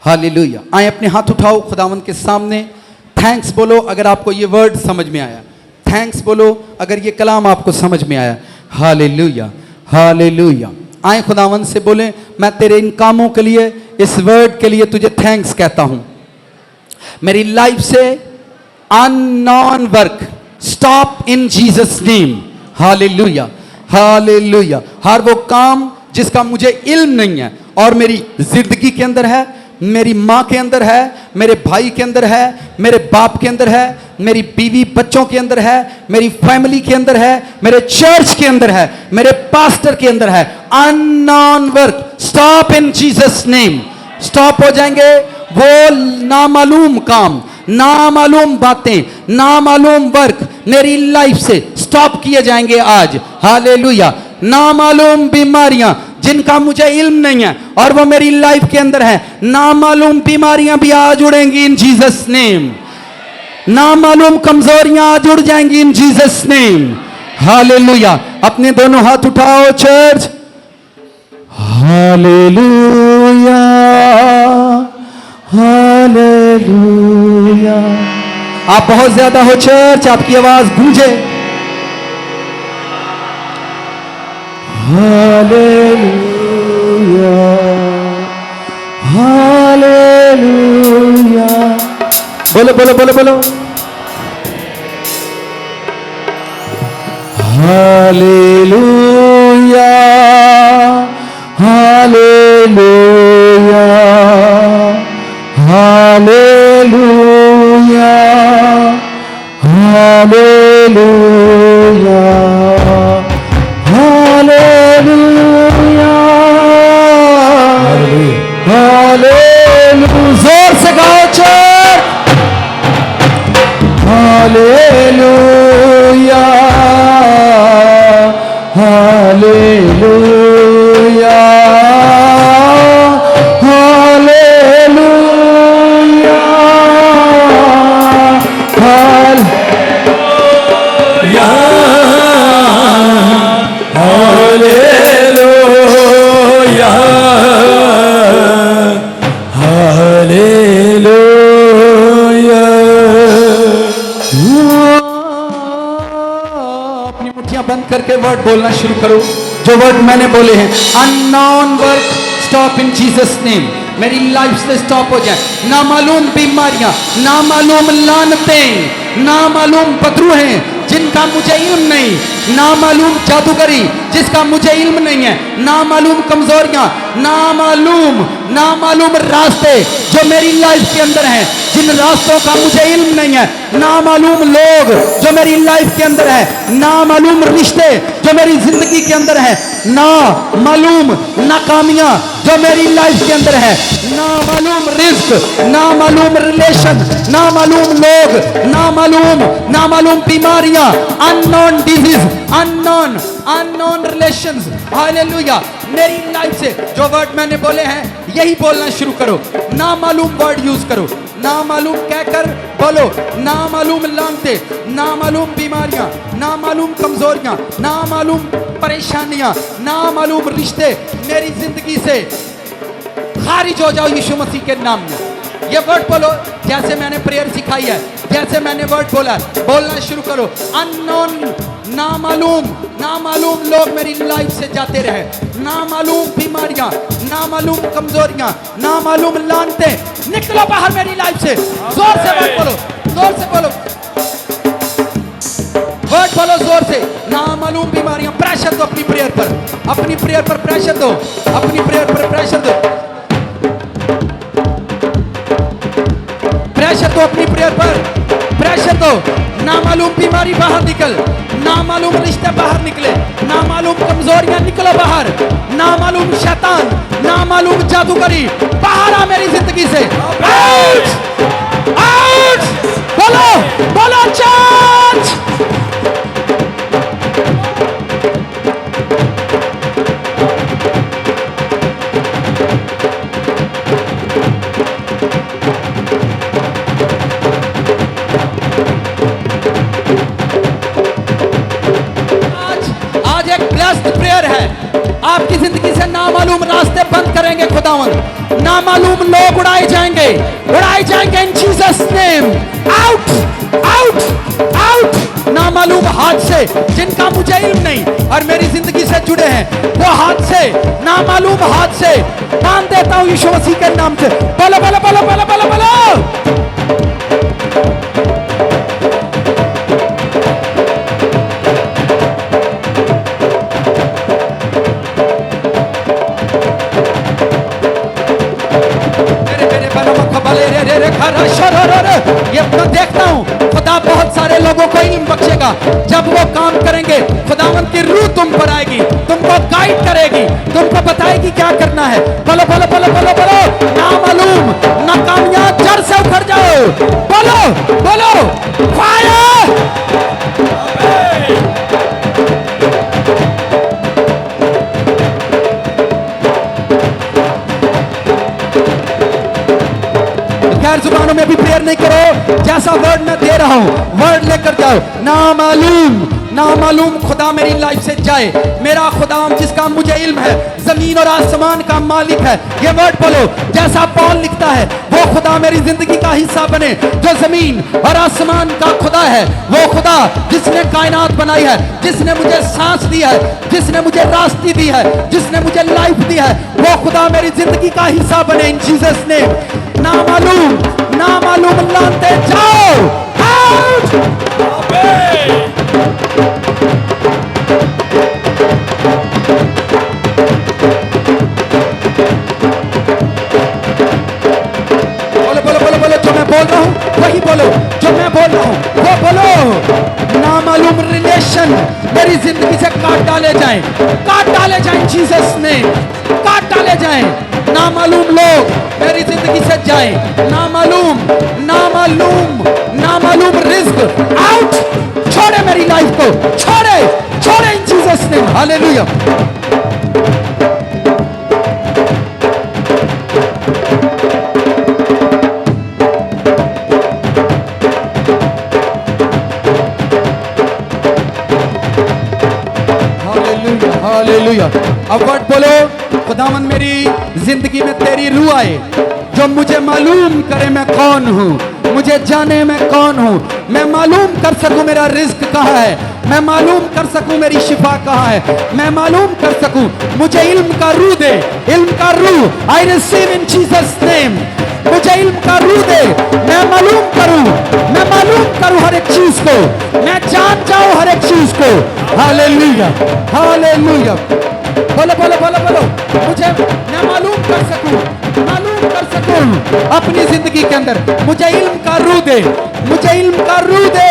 Hallelujah. आए अपने हाथ उठाओ खुदावंद के सामने। थैंक्स बोलो अगर आपको ये वर्ड समझ में आया। थैंक्स बोलो अगर ये कलाम आपको समझ में आया। Hallelujah hallelujah. आए खुदावंद से बोले, मैं तेरे इन कामों के लिए, इस वर्ड के लिए तुझे थैंक्स कहता हूं। मेरी लाइफ से unknown work stop in Jesus name. Hallelujah hallelujah. हर वो काम जिसका मुझे इल्म नहीं है और मेरी जिंदगी के अंदर है, मेरी माँ के अंदर है, मेरे भाई के अंदर है, मेरे बाप के अंदर है, मेरी बीवी बच्चों के अंदर है, मेरी फैमिली के अंदर है, मेरे चर्च के अंदर है, मेरे पास्टर के अंदर है, unknown work stop in Jesus name. Stop हो जाएंगे वो नामालूम काम, नामालूम बातें, नामालूम वर्क मेरी लाइफ से स्टॉप किए जाएंगे आज। हालेलुया। नामालूम बीमारियां जिनका मुझे इल्म नहीं है और वो मेरी लाइफ के अंदर है, नामालूम बीमारियां भी आज उड़ेंगी इन जीसस नेम। नामालूम कमजोरियां आज उड़ जाएंगी इन जीसस नेम। हालेलुया। अपने दोनों हाथ उठाओ चर्च। Hallelujah hallelujah. आप बहुत ज्यादा हो चर्च, आपकी आवाज गूंजे। Hallelujah hallelujah. बोलो बोलो बोलो बोलो। Hallelujah hallelujah hallelujah hallelujah hallelujah hallelujah. जोर से गाओ church. Hallelujah hallelujah hallelujah hallelujah hallelujah hallelujah. अपनी मुट्ठियां बंद करके वर्ड बोलना शुरू करो। जो वर्ड मैंने बोले हैं, unknown work stop in Jesus name. मेरी लाइफ से स्टॉप हो जाए। नामालूम बीमारियां, नामालूम लानतें, नामालूम बदरू हैं जिनका मुझे इल्म नहीं, नामालूम जादूगरी जिसका मुझे इल्म नहीं है, नामालूम कमजोरियां, नामालूम रास्ते जो मेरी लाइफ के अंदर हैं, जिन रास्तों का मुझे इल्म नहीं है, नामालूम लोग जो मेरी लाइफ के अंदर है, नामालूम रिश्ते जो मेरी जिंदगी के अंदर है, नामालूम नाकामियां जो मेरी लाइफ के अंदर है, नामालूम रिस्क, नामालूम रिलेशन, नामालूम लोग, नामालूम बीमारियां, unknown disease, unknown relations. Hallelujah. मेरी लाइफ से जो वर्ड मैंने बोले हैं यही बोलना शुरू करो। नामालूम वर्ड यूज करो। नामालूम कहकर बोलो। नामालूम लानते, नामालूम बीमारियां, नामालूम कमजोरियां, नामालूम परेशानियां, नामालूम रिश्ते मेरी जिंदगी से खारिज हो जाओ यीशु मसीह के नाम में। ये वर्ड बोलो जैसे मैंने प्रेयर सिखाई है, जैसे मैंने वर्ड बोला, बोलना शुरू करो। अननोन, नामालूम लोग मेरी लाइफ से जाते रहे, नामालूम बीमारियां, नामालूम कमजोरियां, नामालूम लानते निकलो बाहर मेरी लाइफ से। जोर से वर्ड बोलो, जोर से बोलो, वर्ड बोलो जोर से। नामालूम बीमारियां, प्रेशर दो अपनी प्रेयर पर, अपनी प्रेयर पर प्रेशर दो, अपनी प्रेयर पर प्रेशर दो, प्रेशर दो अपनी प्रेयर पर, प्रेशर दो। नामालूम बीमारी बाहर निकल, नामालूम रिश्ते बाहर निकले, नामालूम कमजोरियां निकलो बाहर, नामालूम शैतान, नामालूम जादूगरी बाहर आ मेरी जिंदगी से। Out out. बोलो बोलो चर्च। आपकी जिंदगी से नामालूम रास्ते बंद करेंगे। जाएंगे खुदावंद, नामालूम लोग उड़ाए जाएंगे in Jesus name. Out out out. नामालूम हाथ से जिनका मुझे इल्म नहीं और मेरी जिंदगी से जुड़े हैं, वो हाथ से, नामालूम हाथ से बांध देता हूं यीशु मसीह के नाम से। बोलो बोलो बोलो बोलो बोलो बोलो। ये मैं देखता हूँ खुदा बहुत सारे लोगों को इल्म बख्शेगा जब वो काम करेंगे। खुदावंद की रूह तुम पर आएगी, तुमको गाइड करेगी, तुमको बताएगी क्या करना है। बोलो बोलो बोलो बोलो बोलो। नामालूम नाकामियां जड़ से उखड़ जाओ। बोलो बोलो फायर। गैर जुबानों में भी प्रेयर नहीं करो, जैसा वर्ड मैं दे रहा हूं वर्ड लेकर जाओ। नामालूम नामालूम खुदा मेरी लाइफ से जाए। मेरा खुदा जिसका मुझे इल्म है, जमीन और आसमान का मालिक है। ये वर्ड बोलो जैसा पौल लिखता है, वो खुदा मेरी जिंदगी का हिस्सा बने जो जमीन और आसमान का खुदा है। वो खुदा जिसने कायनात बनाई है, जिसने मुझे सांस दी है, जिसने मुझे रास्ते दी है, जिसने मुझे लाइफ दी है, वो खुदा मेरी जिंदगी का हिस्सा बने इन जीसस नेम। नामालूम नामालूम लाते जाओ। आउट। बोलो बोलो बोलो बोलो। जो मैं बोल रहा हूँ वही बोलो, जो मैं बोल रहा हूँ वो बोलो। नामालूम रिलेशन मेरी जिंदगी से काट डाले जाएं, काट डाले जाएं जीसस ने, काट डाले जाएं। नामालूम लोग मेरी जिंदगी से जाए। नामालूम नामालूम नामालूम रिस्क आउट। छोड़े मेरी लाइफ को, छोड़े छोड़े इन Jesus name. Hallelujah. Hallelujah hallelujah. अब वर्ड बोलो। खुदावन मेरी जिंदगी में तेरी रूह आए जो मुझे मालूम करे मैं कौन हूँ, मुझे जाने मैं कौन हूँ। मैं मालूम कर सकूं मेरा रिस्क कहाँ है, मैं मालूम कर सकूं मेरी शिफा कहाँ है, मैं मालूम कर सकूं। मुझे इल्म का रूह दे, इल्म का रूह। I receive in Jesus name. मुझे इल्म का रूह दे, मैं मालूम करूं हर एक चीज को, मैं जान जाऊं हर एक चीज को। Hallelujah hallelujah. बोलो बोलो बोलो बोलो। मुझे मैं मालूम कर सकूं अपनी जिंदगी के अंदर। मुझे इल्म का रूह दे, मुझे इल्म का रूह दे।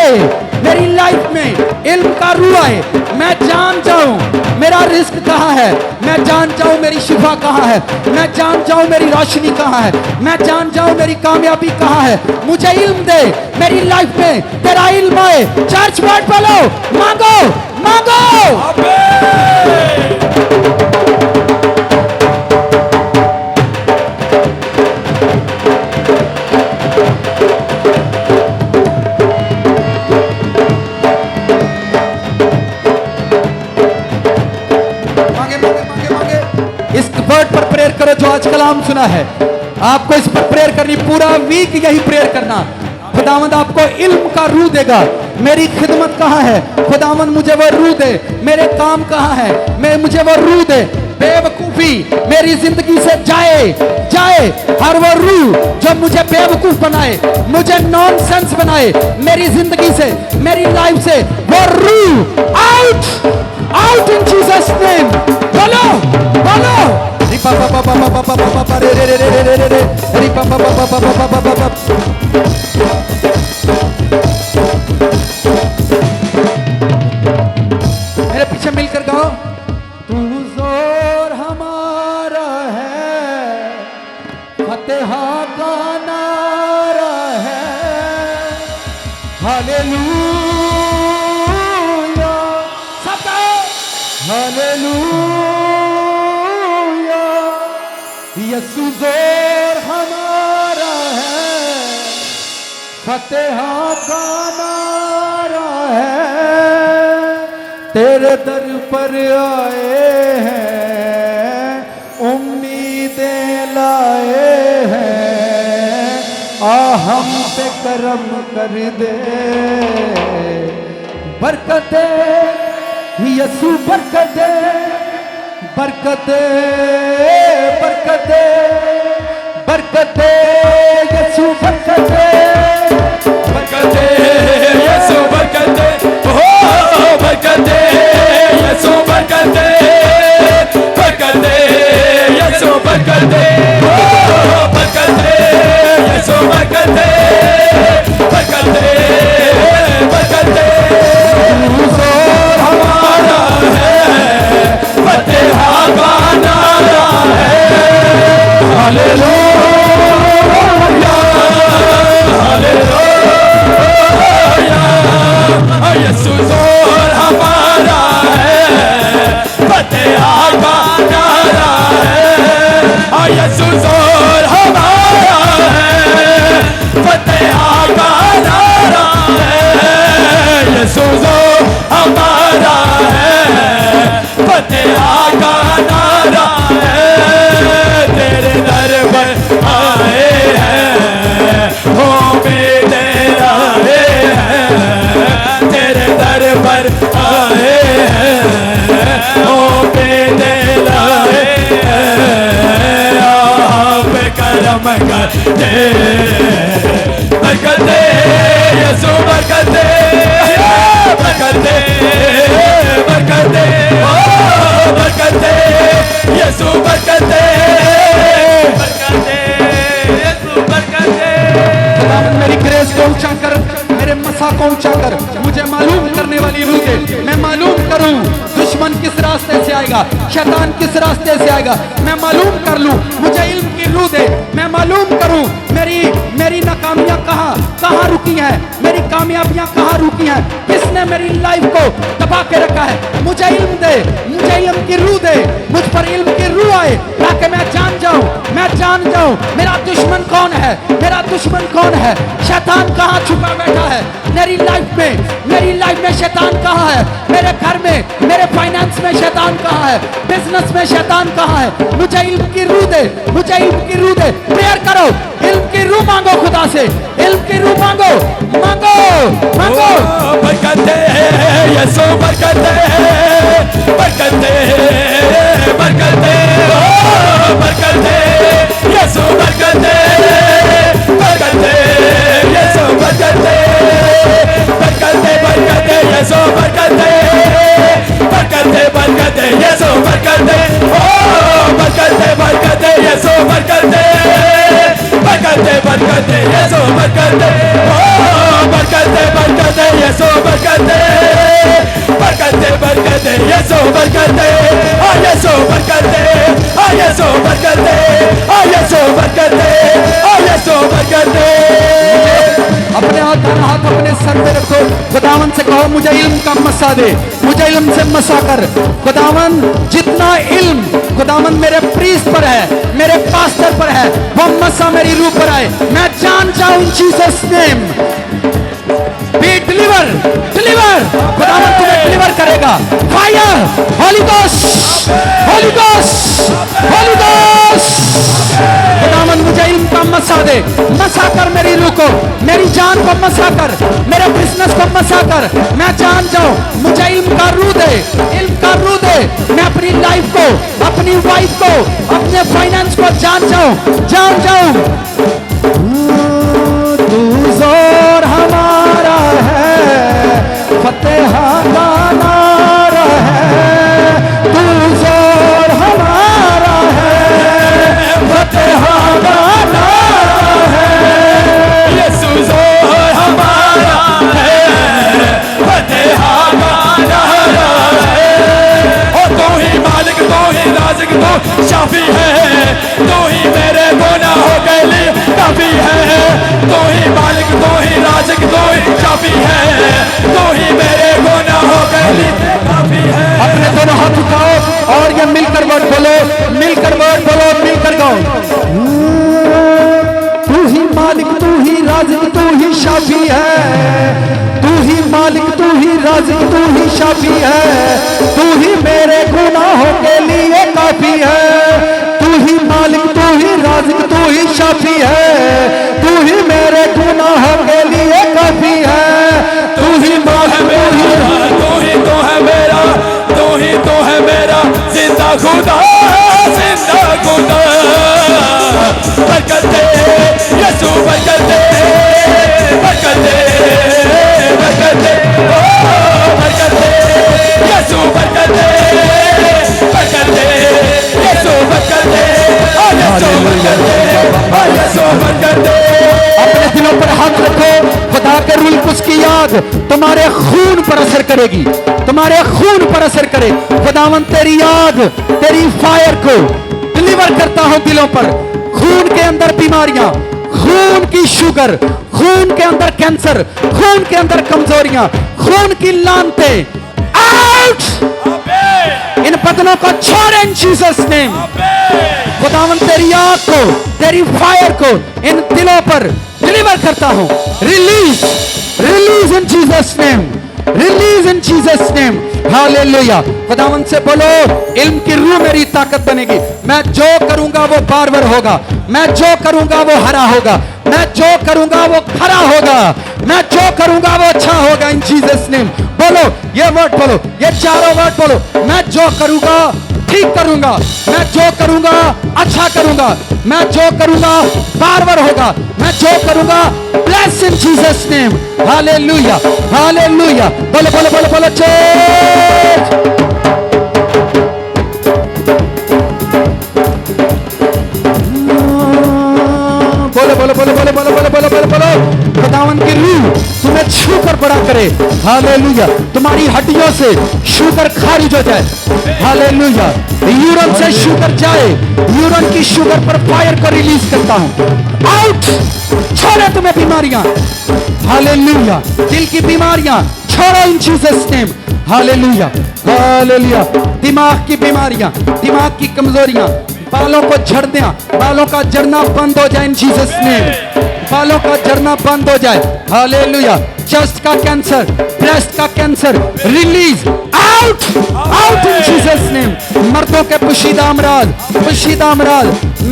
मेरी लाइफ में इल्म का रूह आए, मैं जान जाऊं मेरा रिस्क कहाँ है, मैं जान जाऊं मेरी शिफा कहाँ है, मैं जान जाऊं मेरी रोशनी कहाँ है, मैं जान जाऊं मेरी कामयाबी कहाँ है। मुझे इल्म दे मेरी लाइफ में, तेरा इल्म आए। चर्च वर्ड बोलो, मांगो मांगो। करो जो आज कलाम सुना है, आपको इस पर प्रेयर करनी, पूरा वीक यही प्रेयर करना। खुदावंद आपको इल्म का रूह देगा। मेरी खिदमत कहाँ है, खुदावंद मुझे वो रूह दे। मेरे काम कहाँ है, मैं मुझे वो रूह दे। बेवकूफी मेरी जिंदगी से जाए जाए, और वो रूह जो मुझे बेवकूफ बनाए, मुझे नॉनसेंस बनाए मेरी जिंदगी से, मेरी लाइफ से, वो रूह out out in Jesus name. बोलो बोलो। मेरे पीछे मिलकर गाओ। तू जोर हमारा है, फतेह का नारा है। हालेलुया सब हालेलुया। यीशु जोर हमारा है, फतेह का नारा है। तेरे दर पर आए हैं, उम्मीदें हम पे करम कर दे, बरकत दे यसू, बरकत दे, बरकत दे, बरकत दे, बरकत दे यसू, बरकत दे, बरकत दे यसू, बरकत दे, हो बरकत दे यसू, बरकत दे, बरकत दे यसू, बरकत दे, हो बरकत दे यसू, बरकत दे, बरकत दे, बरकत दे। जोर हमारा है, फतेह का नारा है, हालेलुया, हालेलुया, यसू जोर हमारा है, फतेह का नारा है, यसू जोर हमारा है, फतेह का नारा है, यसू जोर हमारा है, फतेह का नारा है। तेरे दर पर आए हैं, हो मेरे आए हैं, तेरे दर पर आए हैं, हो मेरे आए हैं, आप करम कर दे, बरकत दे यसू, बरकत दे, बरकत दे, बरकत दे, ओ बरकत दे यसू, बरकत दे, बरकत दे यसू, बरकत दे। खुदावंद मेरी ग्रेस को ऊंचा कर, मेरे मसा को ऊंचा कर, मुझे मालूम करने वाली रूह दे, मैं मालूम करूं दुश्मन किस रास्ते से आएगा, शैतान किस रास्ते से आएगा, मैं मालूम कर लूं, मुझे इल्म की रूह दे, मैं मालूम करूं मेरी नाकामियां कहां रुकी हैं, मेरी कामयाबियां कहां रुकी हैं, किसने मेरी लाइफ को दबा के रखा है, मुझे इल्म दे, मुझे इल्म की रूह दे, मुझ पर इल्म की रूह आए, ताकि मैं जान जाऊं मेरा दुश्मन कौन है, मेरा दुश्मन कौन है, शैतान कहां छुपा बैठा है मेरी लाइफ में शैतान कहां है, मेरे घर में, मेरे फाइनेंस में शैतान कहां है, बिजनेस में शैतान कहां है, मुझे इल्म की रूह दे, मुझे इल्म की रूह दे। प्रेयर करो, इल्म की रूह मांगो, खुदा से इल्म की रूह मांगो, मांगो, मांगो। बरकत दे यसू, बरकत दे, बरकत दे, बरकत दे, ओ बरकत दे यसू, बरकत दे, बरकत दे यसू, बरकत दे, बरकत दे, बरकत दे यसू, बरकत दे, बरकत दे, बरकत दे यसू, बरकत दे, ओ बरकत दे, बरकत दे यसू, बरकत दे, बरकत दे, बरकत दे यसू, बरकत दे, ओ बरकत दे, बरकत दे यसू, बरकत दे, बरकत दे, बरकत दे यसू, बरकत दे, आ यसू बरकत दे, आ यसू बरकत दे, आ यसू बरकत दे, आ यसू बरकत दे। अपने हाथ अपने सर पे रखो, खुदावन से कहो मुझे इल्म का मसा दे, मुझे इल्म से मसा कर। खुदावन जितना इल्म खुदावन मेरे प्रीस्ट पर है, मेरे पास्टर पर है, वो मसा मेरी रूह पर आए, मैं जान जाऊं इन Jesus name. B deliver, deliver, खुदावन तुम्हें डिलीवर करेगा। Fire, Holi ghost, Holi ghost, Holi ghost. खुदावन मुझे इल्म का मसा दे, मसा कर मेरी रूह को, मेरी जान को मसा कर, मेरे बिजनेस को मसा कर, मैं जान जाऊं, मुझे इल्म का रूह दे, इल्म का रूह दे, मैं अपनी लाइफ को, अपनी वाइफ को, अपने फाइनेंस को जान जाऊं। तू जोर हमारा है, फतेह का नारा है, तू जोर हमारा है, फतेह का नारा है, यसू जोर हमारा है, फतेह का नारा है। ओ तू ही मालिक, तू ही राज़िक, तू शाफी है, तू ही मेरे गुनाहों के लिए काफी है, तू ही मालिक, तू ही राज़िक, तू ही शाफी है, तू ही मेरे गुनाहों के लिए काफी है। अपने दोनों हाथ उठाओ और ये मिलकर वर्ड बोलो, मिलकर वर्ड बोलो, मिलकर गाओ। तू ही मालिक, तू ही राज़िक, तू ही शाफी है, तू ही मालिक, तू ही राज़िक, तू ही शाफी है, तू ही मेरे गुनाहों के लिए काफी है, तू ही मालिक, तू ही राज़िक, राज़िक, तू ही शाफी है, तू ही मेरे गुनाहों के लिए काफी है, तू ही माँ है मेरा, तू ही तो है मेरा, तू ही तो है मेरा जिंदा खुदा, जिंदा खुदा। बरकत दे यीशु, बरकत दे, बरकत दे, बरकत दे, ओ बरकत दे यीशु, बरकत दे, बरकत दे यीशु, बरकत दे, ओ यीशु बरकत दे, ओ यीशु बरकत दे। अपने दिलों पर हाथ रखो। खुदा के रूल कुछ की याद तुम्हारे खून पर असर करेगी, तुम्हारे खून पर असर करे। खुदावन तेरी याद, तेरी फायर को डिलीवर करता हूं दिलों पर। खून के अंदर बीमारियां, खून की शुगर, खून के अंदर कैंसर, खून के अंदर कमजोरियां, खून की लानते आउट, इन बदनों को छोड़ इन जीसस नेम। खुदावन तेरी आग को, तेरी फायर को इन दिलों पर डिलीवर करता हूं। रिलीज, रिलीज इन जीसस नेम, रिलीज इन जीसस नेम। हालेलुया। खुदावन से बोलो, इल्म की रूह मेरी ताकत बनेगी। मैं जो करूंगा वो बारबर होगा, मैं जो करूंगा वो हरा होगा, मैं जो करूंगा वो खरा होगा, मैं जो करूंगा वो अच्छा होगा इन जीसस नेम। बोलो ये वर्ड, बोलो ये चारों वर्ड बोलो। मैं जो करूंगा ठीक करूंगा, मैं जो करूंगा अच्छा करूंगा, मैं जो करूंगा बारबर होगा, मैं जो करूंगा ब्लेस इन जीसस नेम। Hallelujah, hallelujah. बोलो बोलो बोलो बोलो चर्च। बोलो बोलो बोलो बोलो बोलो बोलो बोलो बोलो बोलो। खुदावन की रूह तुम्हें छू कर बड़ा करे। हालेलुया। तुम्हारी हड्डियों से शुगर खारिज हो जाए। हालेलुया। यूरन से शुगर जाए, यूरन की शुगर पर फायर को रिलीज करता हूं। आउट, छोड़े तुम्हें बीमारियां। हालेलुया। दिल की बीमारियां छोड़ो इन जीसस नेम। Hallelujah, hallelujah. दिमाग की बीमारियां, दिमाग की कमजोरियां, बालों को झड़ना, बालों का झड़ना बंद हो जाए इन जीसस नेम। बालों का झड़ना बंद हो जाए। हालेलुया। चेस्ट का कैंसर, ब्रेस्ट का cancer release, out, out in Jesus name. मर्दों के पोशीदा अमराज, पोशीदा अमराज,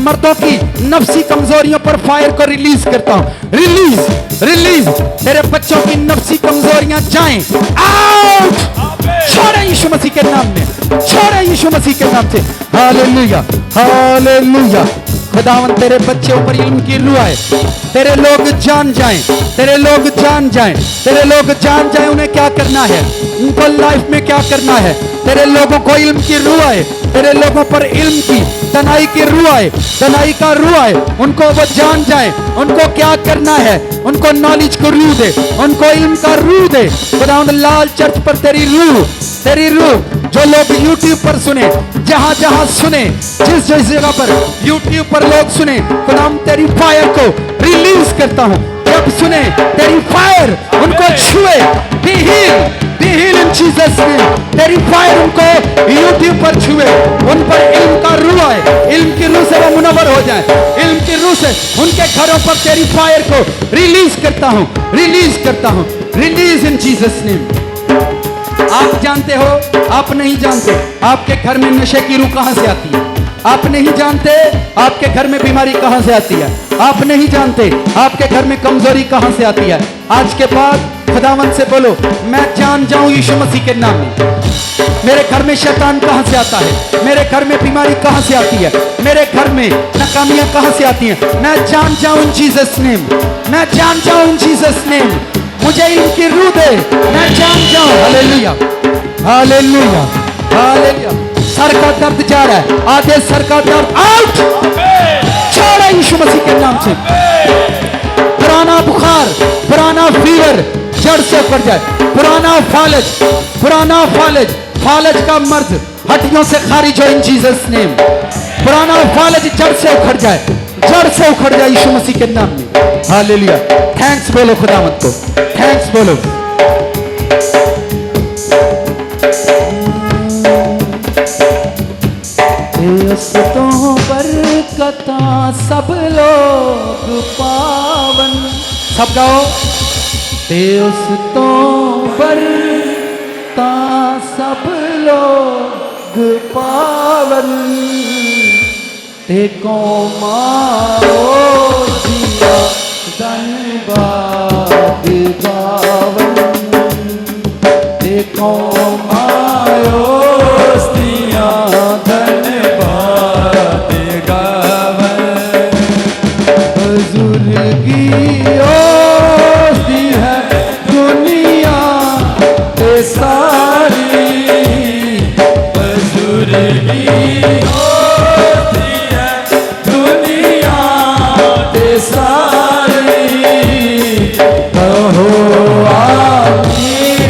मर्दों की नफ्सी कमजोरियों पर फायर को रिलीज करता हूं। Release, release. तेरे बच्चों की नफ्सी कमजोरियां जाएं, आउट। छोड़े यीशु मसीह के नाम में, छोड़े यीशु मसीह के नाम से। Hallelujah, hallelujah. खुदावन तेरे बच्चे ऊपर इल्म की रूह आए, तेरे लोग जान जाएं, तेरे लोग जान जाएं, तेरे लोग जान जाएं उन्हें क्या करना है, उनको लाइफ में क्या करना है। तेरे लोगों को इल्म की रूह आए, तेरे लोगों पर इल्म की तनाई की रूह आए, तनाई का रूह आए, उनको वो जान जाए उनको क्या करना है, उनको नॉलेज को रूह दे, उनको इल्म का रूह दे। खुदावंद लाल चर्च पर तेरी रूह, तेरी रूह। जो लोग YouTube पर सुने, जहां जहां सुने, जिस जिस जगह पर YouTube पर लोग सुने, खुदावंद तेरी फायर को रिलीज करता हूं। जब सुने तेरी फायर उनको छुए, be heal in Jesus name. तेरी फायर उनको YouTube पर छुए, उन पर इल्म का रूह आए, इल्म की रूह से वो मुनव्वर हो जाए, इल्म की रूह से उनके घरों पर तेरी फायर को रिलीज करता हूं, रिलीज करता हूं। रिलीज इन जीसस नेम। आप जानते हो, आप नहीं जानते आपके घर में नशे की रूह कहां से आती है। आप नहीं जानते आपके घर में बीमारी कहां से आती है। आप नहीं जानते आपके घर में कमजोरी कहां से आती है। आज के बाद खुदावंद से बोलो, मैं जान जाऊं यीशु मसीह के नाम में। मेरे घर में शैतान कहां से आता है, मेरे घर में बीमारी कहां से आती है, मेरे घर में नाकामियां कहां से आती हैं। मैं जान जाऊं इन जीसस नेम, मैं जान जाऊं इन जीसस नेम। मुझे इनकी रूह दे, मैं जान जाऊं। Hallelujah, hallelujah, hallelujah. सर का दर्द जा रहा है, आधे सर का दर्द आउट, छोड़ा यीशु मसीह के नाम से। पुराना बुखार, पुराना फीवर जड़ से उतर जाए। पुराना फालज, पुराना फालज, फालज का मर्ज हड्डियों से खारिज हो इन जीसस नेम। पुराना फालज जड़ से उखड़ जाए, जड़ से उखड़ जाए यीशु मसीह के नाम में। हालेलुया। थैंक्स बोलो खुदावंद को, थैंक्स बोलो। बेअस्तों पर कथा सब लोग पावन, सब गाओ। बेअस्तों पर ता सब लोग पावन, देखो माओ दिया धन्यवाद गावन, देखो मायो दिया धन्यवाद गावन, बुजुर्गी ओस्ती है दुनिया ते सारी, बुजुर्गी होती है दुनिया ते सारी, कहो आमीन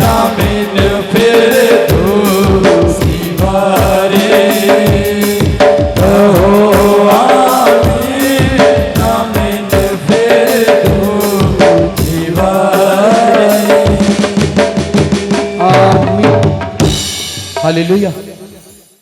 आमीन फिर दूसरी बारी, कहो आमीन आमीन फिर दूसरी बारी। आमीन। हालेलुया।